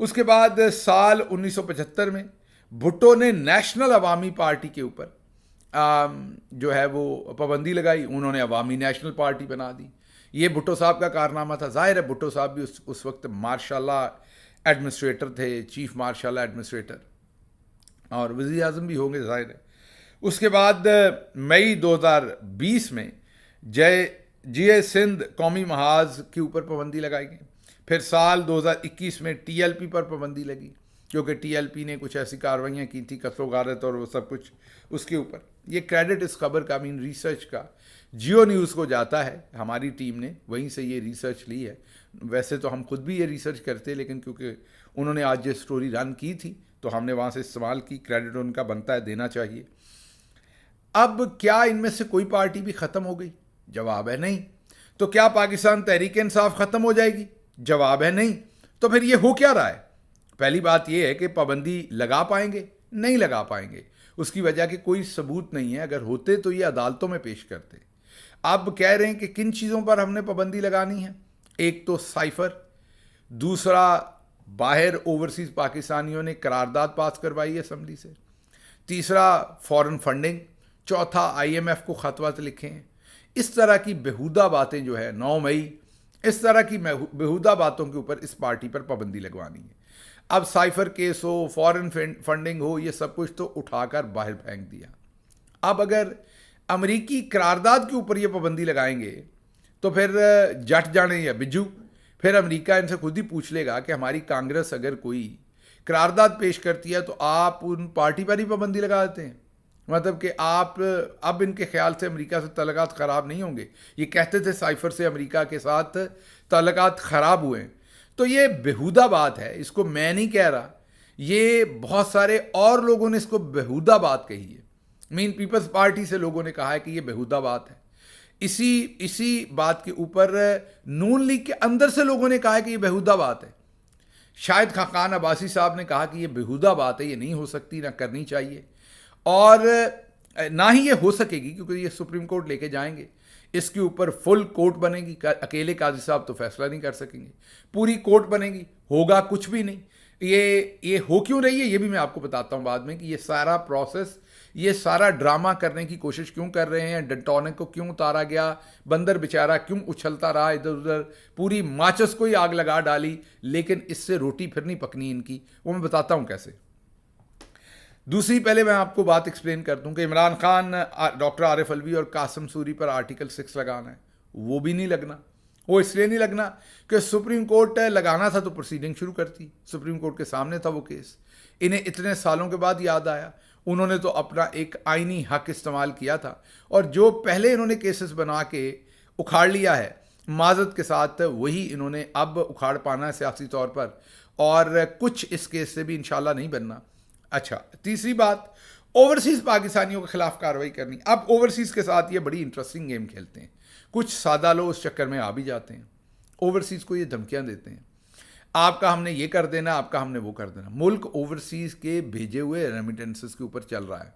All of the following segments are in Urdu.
اس کے بعد سال 1975 میں بھٹو نے نیشنل عوامی پارٹی کے اوپر جو ہے وہ پابندی لگائی. انہوں نے عوامی نیشنل پارٹی بنا دی. یہ بھٹو صاحب کا کارنامہ تھا. ظاہر ہے بھٹو صاحب بھی اس وقت مارشاء اللہ ایڈمنسٹریٹر تھے, چیف مارشاء اللہ ایڈمنسٹریٹر, اور وزیر اعظم بھی ہوں گے ظاہر ہے. اس کے بعد مئی 2020 میں جے سندھ قومی محاذ کے اوپر پابندی لگائی گئی. پھر سال 2021 میں ٹی ایل پی پر پابندی لگی, کیونکہ ٹی ایل پی نے کچھ ایسی کارروائیاں کی تھیں, قتل و غارت اور وہ سب کچھ اس کے اوپر. یہ کریڈٹ اس خبر کا ریسرچ کا جیو نیوز کو جاتا ہے. ہماری ٹیم نے وہیں سے یہ ریسرچ لی ہے. ویسے تو ہم خود بھی یہ ریسرچ کرتے, لیکن کیونکہ انہوں نے آج یہ سٹوری رن کی تھی تو ہم نے وہاں سے استعمال کی. کریڈٹ ان کا بنتا ہے, دینا چاہیے. اب کیا ان میں سے کوئی پارٹی بھی ختم ہو گئی؟ جواب ہے نہیں. تو کیا پاکستان تحریک انصاف ختم ہو جائے گی؟ جواب ہے نہیں. تو پھر یہ ہو کیا رہا ہے؟ پہلی بات یہ ہے کہ پابندی لگا پائیں گے؟ نہیں لگا پائیں گے. اس کی وجہ کہ کوئی ثبوت نہیں ہے. اگر ہوتے تو یہ عدالتوں میں پیش کرتے. اب کہہ رہے ہیں کہ کن چیزوں پر ہم نے پابندی لگانی ہے. ایک تو سائفر, دوسرا باہر اوورسیز پاکستانیوں نے قرارداد پاس کروائی ہے اسمبلی سے, تیسرا فورن فنڈنگ, چوتھا آئی ایم ایف کو خط وط لکھے ہیں. اس طرح کی بےہودہ باتیں جو ہے 9 مئی, اس طرح کی بےہودہ باتوں کے اوپر اس پارٹی پر پابندی لگوانی ہے. اب سائفر کیس ہو, فورن فنڈنگ ہو, یہ سب کچھ تو اٹھا کر باہر پھینک دیا. اب اگر امریکی قرارداد کے اوپر یہ پابندی لگائیں گے تو پھر جٹ جانے یا بجو, پھر امریکہ ان سے خود ہی پوچھ لے گا کہ ہماری کانگریس اگر کوئی قرارداد پیش کرتی ہے تو آپ ان پارٹی پر ہی پابندی لگا دیتے ہیں. مطلب کہ آپ اب ان کے خیال سے امریکہ سے تعلقات خراب نہیں ہوں گے. یہ کہتے تھے سائفر سے امریکہ کے ساتھ تعلقات خراب ہوئے ہیں. تو یہ بےہودہ بات ہے. اس کو میں نہیں کہہ رہا, یہ بہت سارے اور لوگوں نے اس کو بےہودہ بات کہی ہے. پیپلز پارٹی سے لوگوں نے کہا ہے کہ یہ بےہودہ بات ہے. اسی بات کے اوپر نون لیگ کے اندر سے لوگوں نے کہا ہے کہ یہ بےہودہ بات ہے. شاید خاقان عباسی صاحب نے کہا کہ یہ بےہودہ بات ہے, یہ نہیں ہو سکتی, نہ کرنی چاہیے, اور نہ ہی یہ ہو سکے گی, کیونکہ یہ سپریم کورٹ لے کے جائیں گے. اس کے اوپر فل کورٹ بنے گی. اکیلے قاضی صاحب تو فیصلہ نہیں کر سکیں گے. پوری کورٹ بنے گی, ہوگا کچھ بھی نہیں. یہ ہو کیوں رہی ہے یہ بھی میں آپ کو بتاتا ہوں بعد میں, کہ یہ سارا پروسیس, یہ سارا ڈرامہ کرنے کی کوشش کیوں کر رہے ہیں. ڈنٹونک کو کیوں اتارا گیا, بندر بیچارہ کیوں اچھلتا رہا ادھر ادھر, پوری ماچس کو ہی آگ لگا ڈالی, لیکن اس سے روٹی پھر نہیں پکنی ان کی. وہ میں بتاتا ہوں کیسے. دوسری, پہلے میں آپ کو بات ایکسپلین کر دوں کہ عمران خان ڈاکٹر عارف الوی اور قاسم سوری پر آرٹیکل 6 لگانا ہے. وہ بھی نہیں لگنا. وہ اس لیے نہیں لگنا کہ سپریم کورٹ لگانا تھا تو پروسیڈنگ شروع کرتی. سپریم کورٹ کے سامنے تھا وہ کیس. انہیں اتنے سالوں کے بعد یاد آیا. انہوں نے تو اپنا ایک آئینی حق استعمال کیا تھا, اور جو پہلے انہوں نے کیسز بنا کے اکھاڑ لیا ہے معذرت کے ساتھ, وہی انہوں نے اب اکھاڑ پانا ہے سیاسی طور پر, اور کچھ اس کیس سے بھی انشاءاللہ نہیں بننا. اچھا, تیسری بات, اوورسیز پاکستانیوں کے خلاف کارروائی کرنی. اب اوورسیز کے ساتھ یہ بڑی انٹرسٹنگ گیم کھیلتے ہیں. کچھ سادہ لوگ اس چکر میں آ بھی جاتے ہیں. اوورسیز کو یہ دھمکیاں دیتے ہیں, آپ کا ہم نے یہ کر دینا, آپ کا ہم نے وہ کر دینا. ملک اوورسیز کے بھیجے ہوئے ریمیٹنسز کے اوپر چل رہا ہے.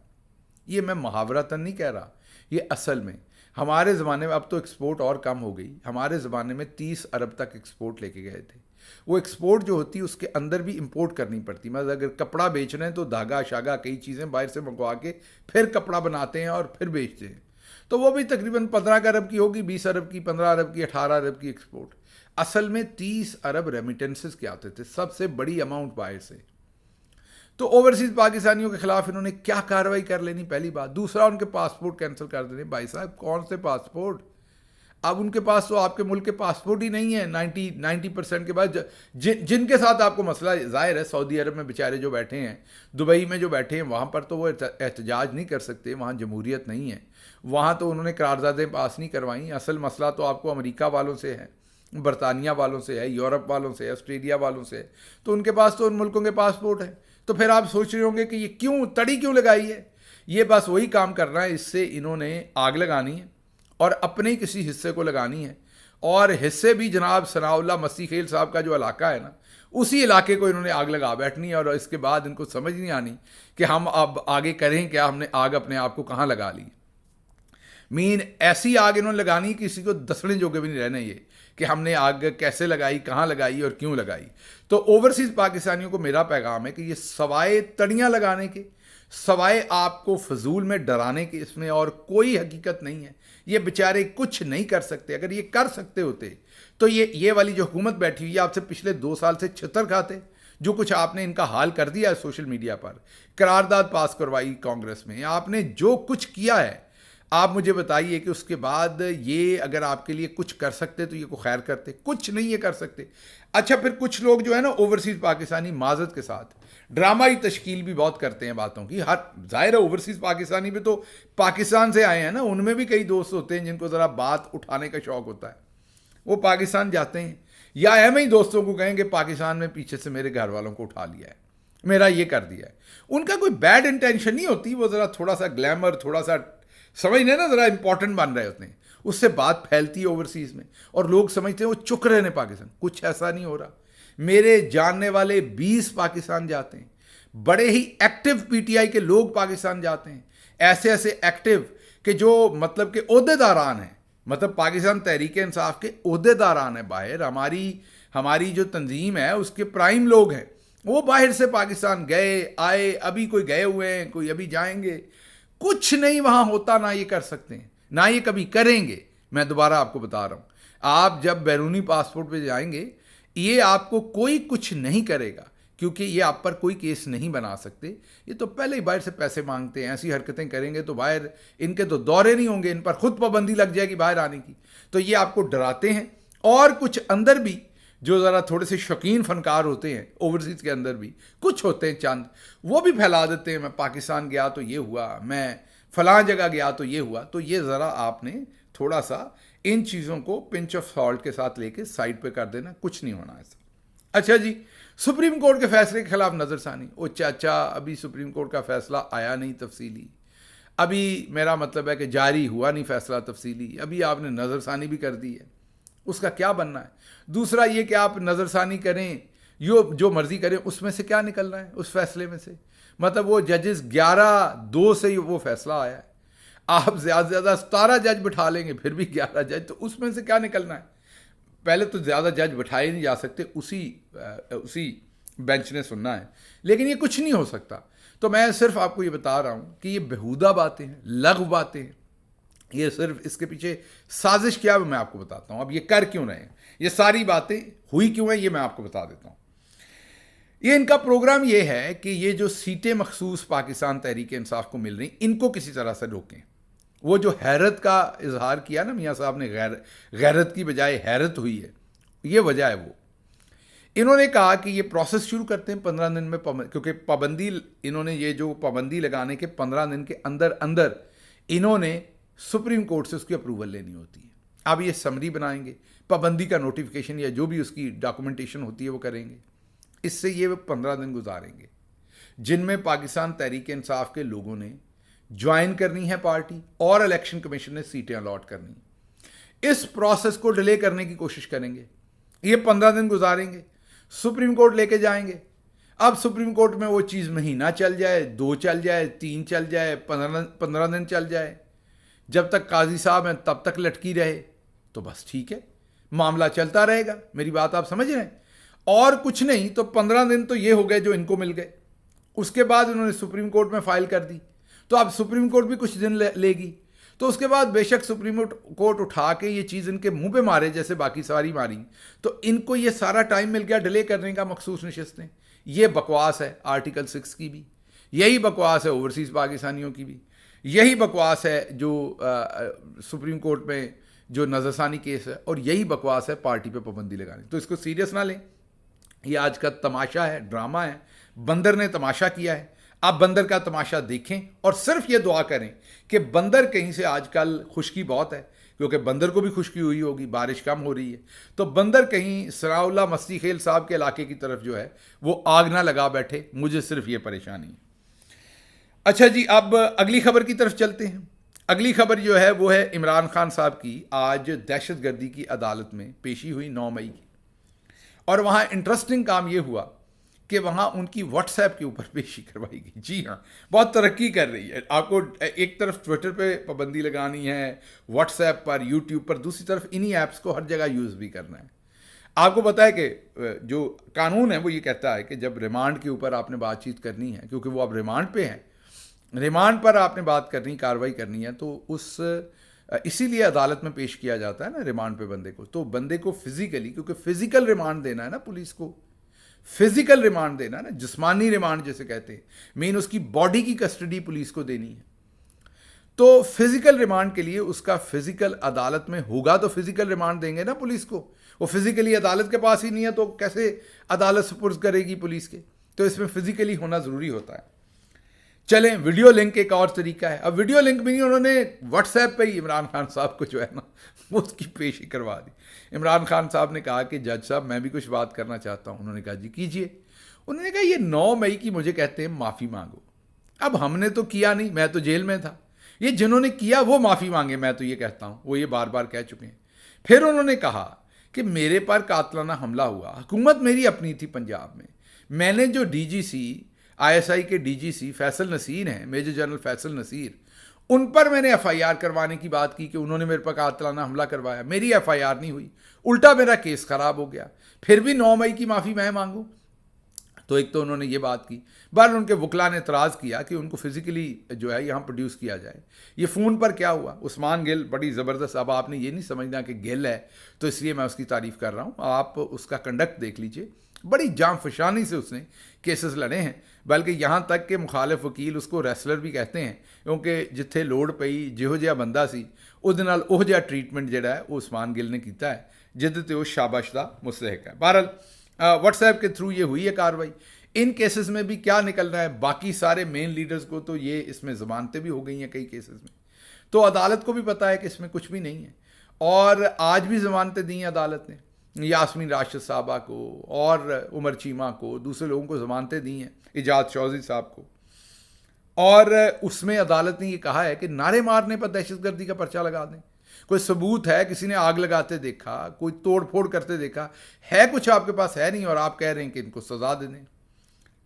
یہ میں محاورتاً نہیں کہہ رہا, یہ اصل میں ہمارے زمانے میں, اب تو ایکسپورٹ اور کم ہو گئی, ہمارے زمانے میں 30 ارب تک ایکسپورٹ لے کے گئے تھے. وہ ایکسپورٹ جو ہوتی ہے اس کے اندر بھی امپورٹ کرنی پڑتی. مطلب اگر کپڑا بیچ رہے ہیں تو دھاگا شاگا کئی چیزیں باہر سے منگوا کے پھر کپڑا بناتے ہیں اور پھر بیچتے ہیں. تو وہ بھی تقریباً 15 ارب کی ہوگی, 20 ارب کی, 15 ارب کی, 18 ارب کی ایکسپورٹ. اصل میں 30 ارب ریمیٹنسز کے آتے تھے, سب سے بڑی اماؤنٹ باہر سے. تو اوورسیز پاکستانیوں کے خلاف انہوں نے کیا کارروائی کر لینی, پہلی بات. دوسرا, ان کے پاسپورٹ کینسل کر دینے. بھائی صاحب کون سے پاسپورٹ, اب ان کے پاس تو آپ کے ملک کے پاسپورٹ ہی نہیں ہے. 90% کے بعد جن کے ساتھ آپ کو مسئلہ ظاہر ہے, سعودی عرب میں بیچارے جو بیٹھے ہیں, دبئی میں جو بیٹھے ہیں, وہاں پر تو وہ احتجاج نہیں کر سکتے, وہاں جمہوریت نہیں ہے, وہاں تو انہوں نے قراردادیں پاس نہیں کروائیں. اصل مسئلہ تو آپ کو امریکہ والوں سے ہے, برطانیہ والوں سے ہے, یورپ والوں سے ہے, آسٹریلیا والوں سے ہے. تو ان کے پاس تو ان ملکوں کے پاسپورٹ ہیں. تو پھر آپ سوچ رہے ہوں گے کہ یہ کیوں تڑی کیوں لگائی ہے. یہ بس وہی کام کرنا ہے, اس سے انہوں نے آگ لگانی ہے اور اپنے کسی حصے کو لگانی ہے. اور حصے بھی جناب ثناء اللہ مسیح خیل صاحب کا جو علاقہ ہے نا, اسی علاقے کو انہوں نے آگ لگا بیٹھنی ہے. اور اس کے بعد ان کو سمجھ نہیں آنی کہ ہم اب آگے کریں کیا, ہم نے آگ اپنے آپ کو کہاں لگا لی. ایسی آگ انہوں نے لگانی کسی کو دسنے جوگے بھی نہیں رہنے, یہ کہ ہم نے آگ کیسے لگائی, کہاں لگائی اور کیوں لگائی. تو اوورسیز پاکستانیوں کو میرا پیغام ہے کہ یہ سوائے تڑیاں لگانے کے, سوائے آپ کو فضول میں ڈرانے کے, اس میں اور کوئی حقیقت نہیں ہے. یہ بیچارے کچھ نہیں کر سکتے. اگر یہ کر سکتے ہوتے تو یہ والی جو حکومت بیٹھی ہوئی ہے آپ سے پچھلے 2 سال سے چھتر کھاتے. جو کچھ آپ نے ان کا حال کر دیا ہے سوشل میڈیا پر, قرارداد پاس کروائی کانگریس میں, آپ نے جو کچھ کیا ہے, آپ مجھے بتائیے کہ اس کے بعد یہ اگر آپ کے لیے کچھ کر سکتے تو یہ کو خیر کرتے. کچھ نہیں یہ کر سکتے. اچھا, پھر کچھ لوگ جو ہے نا اوورسیز پاکستانی معذرت کے ساتھ ڈرامائی تشکیل بھی بہت کرتے ہیں باتوں کی. ہر ظاہر ہے اوورسیز پاکستانی بھی تو پاکستان سے آئے ہیں نا, ان میں بھی کئی دوست ہوتے ہیں جن کو ذرا بات اٹھانے کا شوق ہوتا ہے. وہ پاکستان جاتے ہیں, یا ایم ہی دوستوں کو کہیں کہ پاکستان میں پیچھے سے میرے گھر والوں کو اٹھا لیا ہے, میرا یہ کر دیا ہے. ان کا کوئی بیڈ انٹینشن نہیں ہوتی, وہ ذرا تھوڑا سا گلیمر, تھوڑا سا سمجھ لیں نا, ذرا امپورٹنٹ بن رہے ہوتے ہیں, اس سے بات پھیلتی ہے اوورسیز میں اور لوگ سمجھتے ہیں وہ چک رہے ہیں پاکستان. کچھ ایسا نہیں ہو رہا. میرے جاننے والے 20 پاکستان جاتے ہیں, بڑے ہی ایکٹیو پی ٹی آئی کے لوگ پاکستان جاتے ہیں, ایسے ایکٹیو کہ جو مطلب کہ عہدے داران ہیں, مطلب پاکستان تحریک انصاف کے عہدے داران ہیں باہر, ہماری جو تنظیم ہے اس کے پرائم لوگ ہیں, وہ باہر سے پاکستان گئے آئے, ابھی کوئی گئے ہوئے ہیں, کوئی ابھی جائیں گے. کچھ نہیں وہاں ہوتا, نہ یہ کر سکتے ہیں, نہ یہ کبھی کریں گے. میں دوبارہ آپ کو بتا رہا ہوں, آپ جب بیرونی پاسپورٹ پہ جائیں گے یہ آپ کو کوئی کچھ نہیں کرے گا, کیونکہ یہ آپ پر کوئی کیس نہیں بنا سکتے. یہ تو پہلے ہی باہر سے پیسے مانگتے ہیں, ایسی حرکتیں کریں گے تو باہر ان کے تو دورے نہیں ہوں گے, ان پر خود پابندی لگ جائے گی باہر آنے کی. تو یہ آپ کو ڈراتے ہیں. اور کچھ اندر بھی جو ذرا تھوڑے سے شوقین فنکار ہوتے ہیں اوورسیز کے اندر بھی کچھ ہوتے ہیں چند, وہ بھی پھیلا دیتے ہیں میں پاکستان گیا تو یہ ہوا, میں فلاں جگہ گیا تو یہ ہوا. تو یہ ذرا آپ نے تھوڑا سا ان چیزوں کو پنچ آف سالٹ کے ساتھ لے کے سائڈ پہ کر دینا, کچھ نہیں ہونا ایسا. اچھا جی, سپریم کورٹ کے فیصلے کے خلاف نظر ثانی. او چاچا, ابھی سپریم کورٹ کا فیصلہ آیا نہیں تفصیلی, ابھی میرا مطلب ہے کہ جاری ہوا نہیں فیصلہ تفصیلی, ابھی آپ نے نظر ثانی بھی کر دی ہے, اس کا کیا بننا ہے؟ دوسرا یہ کہ آپ نظر ثانی کریں, جو مرضی کریں, اس میں سے کیا نکلنا ہے اس فیصلے میں سے؟ مطلب وہ ججز 11-2 سے وہ فیصلہ آیا ہے, آپ زیادہ سے زیادہ 17 جج بٹھا لیں گے پھر بھی 11 جج, تو اس میں سے کیا نکلنا ہے؟ پہلے تو زیادہ جج بٹھائے نہیں جا سکتے, اسی بینچ نے سننا ہے, لیکن یہ کچھ نہیں ہو سکتا. تو میں صرف آپ کو یہ بتا رہا ہوں کہ یہ بےہودہ باتیں ہیں, لغو باتیں ہیں. یہ صرف اس کے پیچھے سازش کیا ہے میں آپ کو بتاتا ہوں. اب یہ کر کیوں رہے ہیں, یہ ساری باتیں ہوئی کیوں ہیں, یہ میں آپ کو بتا دیتا ہوں. یہ ان کا پروگرام یہ ہے کہ یہ جو سیٹیں مخصوص پاکستان تحریک انصاف کو مل رہی, ان کو کسی طرح سے روکیں. وہ جو حیرت کا اظہار کیا نا میاں صاحب نے, غیرت کی بجائے حیرت ہوئی ہے, یہ وجہ ہے. وہ انہوں نے کہا کہ یہ پروسیس شروع کرتے ہیں 15 دن میں, کیونکہ پابندی, انہوں نے یہ جو پابندی لگانے کے 15 دن کے اندر انہوں نے سپریم کورٹ سے اس کی اپروول لینی ہوتی ہے. اب یہ سمری بنائیں گے, پابندی کا نوٹیفیکیشن یا جو بھی اس کی ڈاکومنٹیشن ہوتی ہے وہ کریں گے. اس سے یہ 15 دن گزاریں گے, جن میں پاکستان تحریک انصاف کے لوگوں نے جوائن کرنی ہے پارٹی, اور الیکشن کمیشن نے سیٹیں الاٹ کرنی. اس پروسیس کو ڈیلے کرنے کی کوشش کریں گے. یہ 15 دن گزاریں گے, سپریم کورٹ لے کے جائیں گے. اب سپریم کورٹ میں وہ چیز مہینہ چل جائے, 2 چل جائے, 3 چل جائے, 15 دن چل جائے, جب تک قاضی صاحب ہیں تب تک لٹکی رہے, تو بس ٹھیک ہے, معاملہ چلتا رہے گا. میری بات آپ سمجھ رہے ہیں؟ اور کچھ نہیں. تو 15 دن تو یہ ہو گئے جو ان کو مل گئے. اس کے بعد انہوں نے سپریم کورٹ میں فائل کر دی, تو اب سپریم کورٹ بھی کچھ دن لے گی. تو اس کے بعد بے شک سپریم کورٹ اٹھا کے یہ چیز ان کے منہ پہ مارے جیسے باقی ساری ماری, تو ان کو یہ سارا ٹائم مل گیا ڈیلے کرنے کا مخصوص نشستیں. یہ بکواس ہے آرٹیکل 6 کی بھی, یہی بکواس ہے اوورسیز پاکستانیوں کی بھی, یہی بکواس ہے جو سپریم کورٹ میں جو نظر ثانی کیس ہے, اور یہی بکواس ہے پارٹی پہ پابندی لگانے. تو اس کو سیریس نہ لیں, یہ آج کا تماشا ہے, ڈرامہ ہے. بندر نے تماشا کیا ہے, آپ بندر کا تماشا دیکھیں اور صرف یہ دعا کریں کہ بندر کہیں سے, آج کل خشکی بہت ہے کیونکہ بندر کو بھی خشکی ہوئی ہوگی, بارش کم ہو رہی ہے, تو بندر کہیں ثناء اللہ مستی خیل صاحب کے علاقے کی طرف جو ہے وہ آگ نہ لگا بیٹھے. مجھے صرف یہ پریشانی ہے. اچھا جی, اب اگلی خبر کی طرف چلتے ہیں. اگلی خبر جو ہے وہ ہے عمران خان صاحب کی. آج دہشت گردی کی عدالت میں پیشی ہوئی 9 مئی کی, اور وہاں انٹرسٹنگ کام یہ ہوا کہ وہاں ان کی واٹس ایپ کے اوپر پیشی کروائی گئی. جی ہاں, بہت ترقی کر رہی ہے. آپ کو ایک طرف ٹویٹر پہ پابندی لگانی ہے, واٹس ایپ پر, یوٹیوب پر, دوسری طرف انہی ایپس کو ہر جگہ یوز بھی کرنا ہے. آپ کو پتہ ہے کہ جو قانون ہے وہ یہ کہتا ہے کہ جب ریمانڈ کے اوپر آپ نے بات چیت کرنی ہے, کیونکہ وہ اب ریمانڈ پہ ہیں, ریمانڈ پر آپ نے بات کرنی, کارروائی کرنی ہے, تو اسی لیے عدالت میں پیش کیا جاتا ہے نا ریمانڈ پہ بندے کو. تو بندے کو فزیکلی, کیونکہ فزیکل ریمانڈ دینا ہے نا پولیس کو, فزیکل ریمانڈ دینا ہے نا, جسمانی ریمانڈ جیسے کہتے ہیں, مین اس کی باڈی کی کسٹڈی پولیس کو دینی ہے. تو فزیکل ریمانڈ کے لیے اس کا فزیکل عدالت میں ہوگا, تو فزیکل ریمانڈ دیں گے نا پولیس کو. وہ فزیکلی عدالت کے پاس ہی نہیں ہے تو کیسے عدالت سپرد کرے گی پولیس کے؟ تو اس میں فزیکلی ہونا ضروری ہوتا ہے. چلیں, ویڈیو لنک ایک اور طریقہ ہے. اب ویڈیو لنک بھی نہیں, انہوں نے واٹس ایپ پہ ہی عمران خان صاحب کو جو ہے نا وہ اس کی پیشی کروا دی. عمران خان صاحب نے کہا کہ جج صاحب میں بھی کچھ بات کرنا چاہتا ہوں. انہوں نے کہا جی کیجئے. انہوں نے کہا یہ 9 مئی کی مجھے کہتے ہیں معافی مانگو. اب ہم نے تو کیا نہیں, میں تو جیل میں تھا. یہ جنہوں نے کیا وہ معافی مانگے, میں تو یہ کہتا ہوں, وہ یہ بار بار کہہ چکے ہیں. پھر انہوں نے کہا کہ میرے پر قاتلانہ حملہ ہوا, حکومت میری اپنی تھی پنجاب میں نے جو D G C, I S I کے ڈی جی سی فیصل نصیر ہیں, میجر جنرل فیصل نصیر, ان پر میں نے ایف آئی آر کروانے کی بات کی کہ انہوں نے میرے پر قاتلانہ حملہ کروایا. میری ایف آئی آر نہیں ہوئی, الٹا میرا کیس خراب ہو گیا. پھر بھی 9 مئی کی معافی میں مانگوں. تو ایک تو انہوں نے یہ بات کی. بہرحال ان کے وکلا نے اعتراض کیا کہ ان کو فزیکلی جو ہے یہاں پروڈیوس کیا جائے. یہ فون پر کیا ہوا, عثمان گل بڑی زبردست. اب آپ نے یہ نہیں سمجھنا کہ گل ہے تو اس لیے میں اس کی تعریف کر رہا ہوں. آپ اس کا کنڈکٹ دیکھ لیجئے, بڑی جام فشانی سے اس نے کیسز لڑے ہیں. بلکہ یہاں تک کہ مخالف وکیل اس کو ریسلر بھی کہتے ہیں, کیونکہ جتھے لوڑ پئی جہو جہا بندہ سی اس نال وہ جہا ٹریٹمنٹ جڑا ہے وہ عثمان گل نے کیتا ہے, جہد تے وہ شاباش دا مستحق ہے. بہرحال واٹس ایپ کے تھرو یہ ہوئی ہے کاروائی. ان کیسز میں بھی کیا نکلنا ہے, باقی سارے مین لیڈرز کو تو یہ اس میں ضمانتیں بھی ہو گئی ہیں کئی کیسز میں, تو عدالت کو بھی پتہ ہے کہ اس میں کچھ بھی نہیں ہے. اور آج بھی ضمانتیں دی ہیں عدالت نے, یاسمین راشد صاحبہ کو اور عمر چیمہ کو, دوسرے لوگوں کو ضمانتیں دی ہیں, ایجاد چودھری صاحب کو. اور اس میں عدالت نے یہ کہا ہے کہ نعرے مارنے پر دہشت گردی کا پرچہ لگا دیں. کوئی ثبوت ہے, کسی نے آگ لگاتے دیکھا, کوئی توڑ پھوڑ کرتے دیکھا ہے, کچھ آپ کے پاس ہے نہیں, اور آپ کہہ رہے ہیں کہ ان کو سزا دے دیں,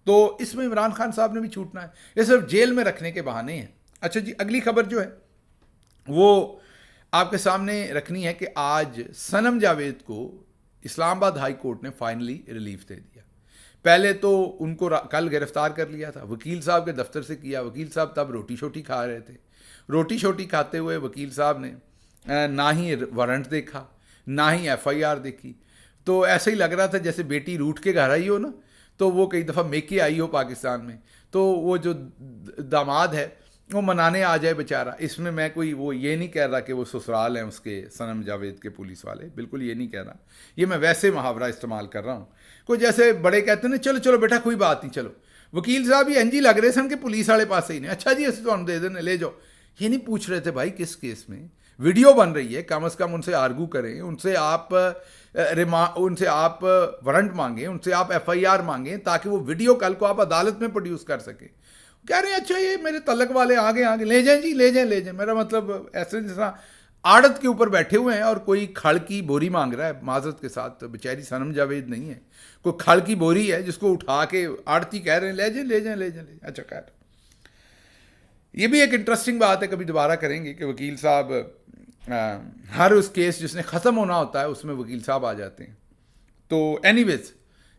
تو اس میں عمران خان صاحب نے بھی چھوٹنا ہے. یہ صرف جیل میں رکھنے کے بہانے ہیں. اچھا جی, اگلی خبر جو ہے وہ آپ کے سامنے رکھنی ہے کہ آج صنم جاوید کو اسلام آباد ہائی کورٹ نے فائنلی ریلیف دے دیا. پہلے تو ان کو کل گرفتار کر لیا تھا, وکیل صاحب کے دفتر سے کیا. وکیل صاحب تب روٹی شوٹی کھا رہے تھے. روٹی شوٹی کھاتے ہوئے وکیل صاحب نے نہ ہی وارنٹ دیکھا, نہ ہی ایف آئی آر دیکھی. تو ایسا ہی لگ رہا تھا جیسے بیٹی روٹھ کے گھر آئی ہو نا, تو وہ کئی دفعہ میکے آئی ہو پاکستان میں, تو وہ جو داماد ہے وہ منانے آ جائے بیچارہ. اس میں میں کوئی وہ یہ نہیں کہہ رہا کہ وہ سسرال ہیں اس کے صنم جاوید کے پولیس والے, بالکل یہ نہیں کہہ رہا. یہ میں ویسے محاورہ استعمال کر رہا ہوں. کوئی جیسے بڑے کہتے ہیں نا, چلو چلو بیٹا کوئی بات نہیں, چلو وکیل صاحب یہ انجی لگ رہے سن کہ پولیس والے پاس ہی نہیں, اچھا جی اسی تو ہم دے دیں, لے جاؤ. یہ نہیں پوچھ رہے تھے بھائی کس کیس میں ویڈیو بن رہی ہے, کم از کم ان سے آرگو کریں, ان سے آپ وارنٹ مانگیں, ان سے آپ ایف آئی آر مانگیں, تاکہ وہ ویڈیو کل کو آپ عدالت میں پروڈیوس کر سکیں. کہہ رہے ہیں اچھا یہ میرے تعلق والے آگے لے جائیں جی, لے جائیں. میرا مطلب ایسے جس طرح آڑت کے اوپر بیٹھے ہوئے ہیں اور کوئی کھڑ کی بوری مانگ رہا ہے, معذرت کے ساتھ بیچاری صنم جاوید نہیں ہے, کوئی کھڑ کی بوری ہے جس کو اٹھا کے آڑتی کہہ رہے ہیں لے جائیں. اچھا خیر, یہ بھی ایک انٹرسٹنگ بات ہے, کبھی دوبارہ کریں گے کہ وکیل صاحب ہر اس کیس جس نے ختم ہونا ہوتا ہے اس میں وکیل صاحب آ جاتے ہیں. تو اینی ویز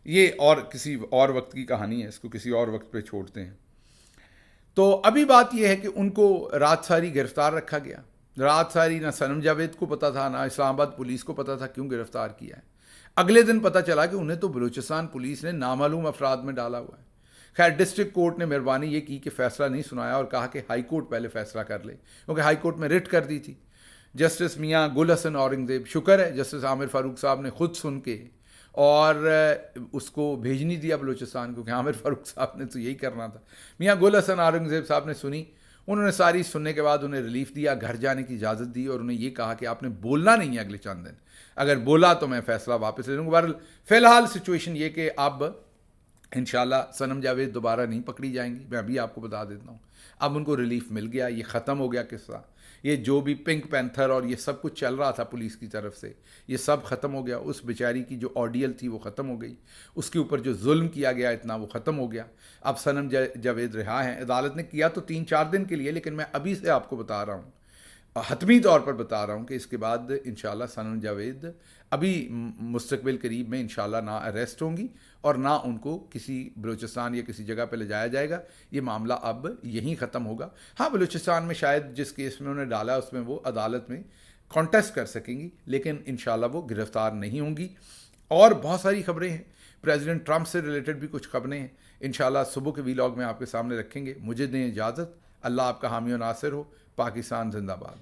یہ اور کسی اور وقت کی کہانی ہے, اس کو کسی اور وقت پہ چھوڑتے ہیں. تو ابھی بات یہ ہے کہ ان کو رات ساری گرفتار رکھا گیا. رات ساری نہ صنم جاوید کو پتا تھا, نہ اسلام آباد پولیس کو پتا تھا کیوں گرفتار کیا ہے. اگلے دن پتا چلا کہ انہیں تو بلوچستان پولیس نے نامعلوم افراد میں ڈالا ہوا ہے. خیر ڈسٹرکٹ کورٹ نے مہربانی یہ کی کہ فیصلہ نہیں سنایا اور کہا کہ ہائی کورٹ پہلے فیصلہ کر لے, کیونکہ ہائی کورٹ میں رٹ کر دی تھی. جسٹس میاں گل حسن اورنگزیب, شکر ہے جسٹس عامر فاروق صاحب نے خود سن کے اور اس کو بھیج نہیں دیا بلوچستان, کیونکہ عامر فاروق صاحب نے تو یہی کرنا تھا. میاں گل حسن اورنگزیب صاحب نے سنی, انہوں نے ساری سننے کے بعد انہیں ریلیف دیا, گھر جانے کی اجازت دی, اور انہیں یہ کہا کہ آپ نے بولنا نہیں ہے اگلے چند دن, اگر بولا تو میں فیصلہ واپس لے لوں گا. بہرحال فی الحال سچویشن یہ کہ اب انشاءاللہ صنم جاوید دوبارہ نہیں پکڑی جائیں گی. میں ابھی آپ کو بتا دیتا ہوں, اب ان کو ریلیف مل گیا, یہ ختم ہو گیا قصہ. یہ جو بھی پنک پینتھر اور یہ سب کچھ چل رہا تھا پولیس کی طرف سے، یہ سب ختم ہو گیا. اس بیچاری کی جو آڈیل تھی وہ ختم ہو گئی، اس کے اوپر جو ظلم کیا گیا اتنا وہ ختم ہو گیا. اب صنم جاوید رہا ہیں. عدالت نے کیا تو 3-4 دن کے لیے، لیکن میں ابھی سے آپ کو بتا رہا ہوں، حتمی طور پر بتا رہا ہوں کہ اس کے بعد انشاءاللہ صنم جاوید ابھی مستقبل قریب میں انشاءاللہ نہ اریسٹ ہوں گی اور نہ ان کو کسی بلوچستان یا کسی جگہ پہ لے جایا جائے گا. یہ معاملہ اب یہیں ختم ہوگا. ہاں بلوچستان میں شاید جس کیس میں انہوں نے ڈالا اس میں وہ عدالت میں کانٹیسٹ کر سکیں گی، لیکن انشاءاللہ وہ گرفتار نہیں ہوں گی. اور بہت ساری خبریں ہیں، پریزیڈنٹ ٹرمپ سے ریلیٹڈ بھی کچھ خبریں ہیں، انشاءاللہ صبح کے ویلاگ میں آپ کے سامنے رکھیں گے. مجھے دیں اجازت. اللہ آپ کا حامی و ناصر ہو. پاکستان زندہ باد.